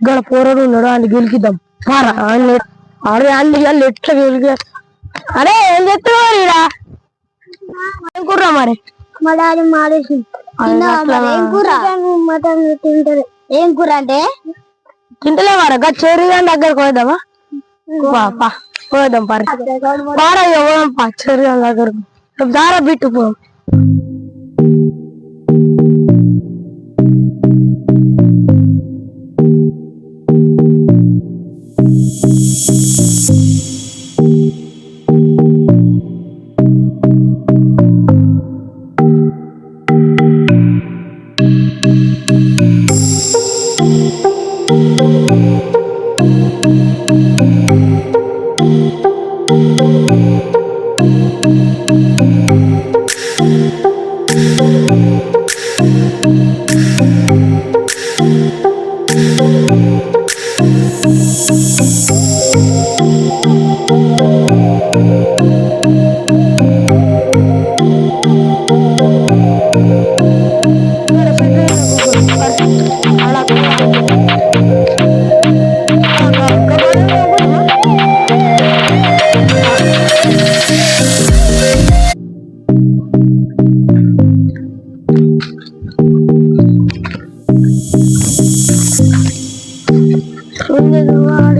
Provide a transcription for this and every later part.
గడ పోరాడు ఉన్నాడు అని గెలికిద్దాం అరే అన్ని ఎట్లా గెలికి. అరే ఏం చెప్తున్నావు ఇడా? ఏం కూర మరి? మా డాడీ మాడేసి ఏం కూర అంటే తింటలే మరి చెరి దగ్గరకు పోదామా? పోదాం పారా చెరి దగ్గరకు దారా బిట్టు పో.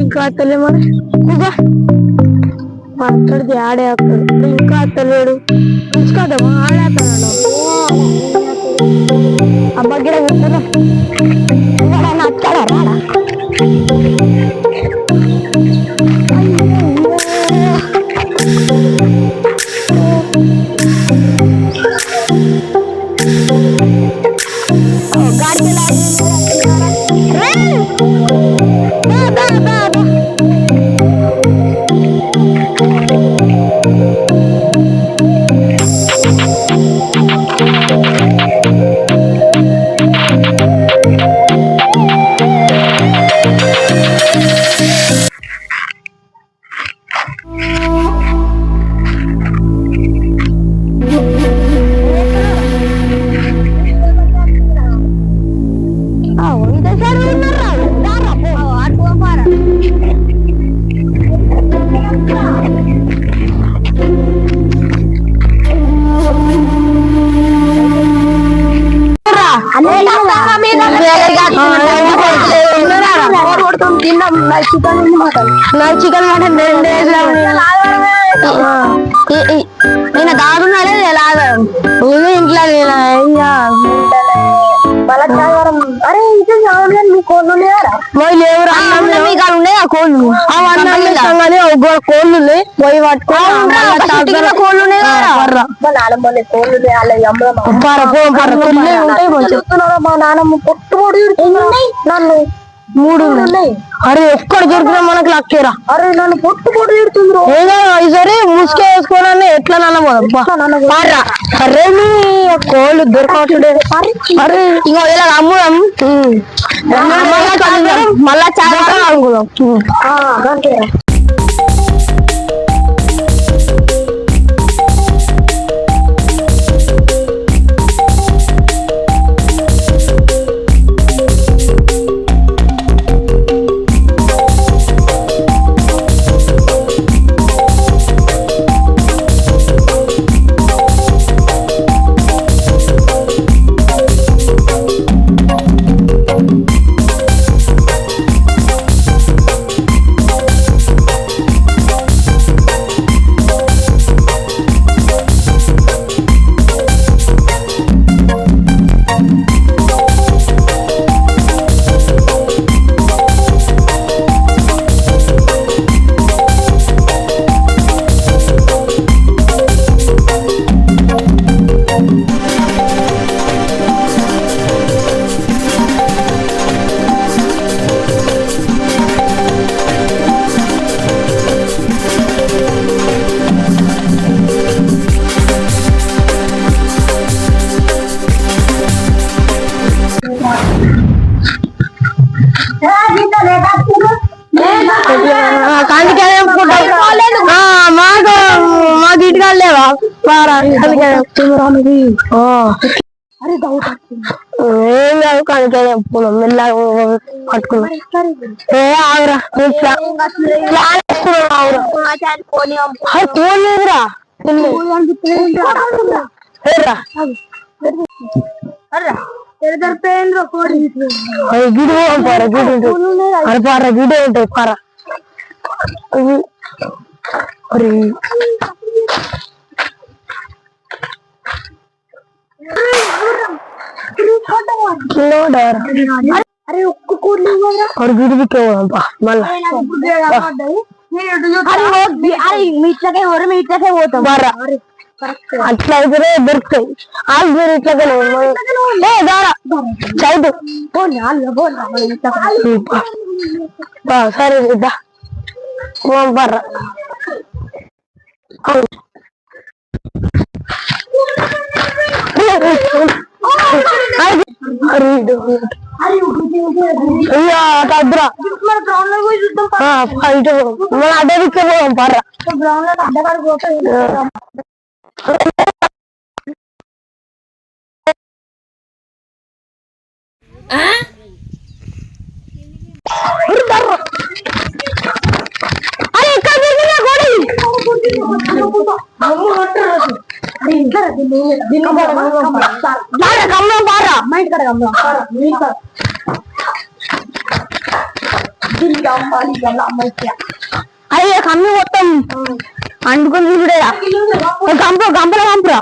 ఇంకా అత్తలే మరి అక్కడిది ఆడే అక్కడ ఇంకా అత్తలేడు ఉంచుకోదామా? ఆడేస్తాడు అబ్బా గిడ కూర్చున్నా అక్కడ రాడా? చికెన్ మటన్ నేను దాగున్నాడే లాగా ఇంట్లో అరే ఇది మీ కోళ్ళు లేవురా ఉండే ఆ కోళ్ళు కోళ్ళు పోయి పట్టుకోళ్ళు కోళ్ళు మా నాన్నమ్మ పొట్టుబడి నన్ను 3 ఉన్నాయి. అరే ఎక్కడ దొరికినా మనకు లక్కేరా. అరే నన్ను పొట్టుబడి ఈసారి ముసుకే వేసుకోవాలని ఎట్లా నన్నబోదా? అరే మీ కోళ్ళు దొరకట్లే. అరే ఇంకో ఇలా అమ్ముదాం మళ్ళా చాలా అనుకుందాం. ఏం కాదు కనుక చెప్పుకున్నాం మెల్లగా పట్టుకున్నాం. ఏ ఆగురా ఫోన్ లేదురా గిడి పారా గిడి అరే పారా గిడే ఉంటాయి పారా అరే ఒక్క కోడి గిడి మళ్ళా మీట్లకే పోతాం అట్లా అయితే దొరుకుతాయి ఆలు ఇట్లకే సరే బర్రా అడ్రా మన అడ్డదిక్కే పోదాం పర్రా అయ్యే కమ్మి మొత్తం అంటుకొని కంపలో కంపురా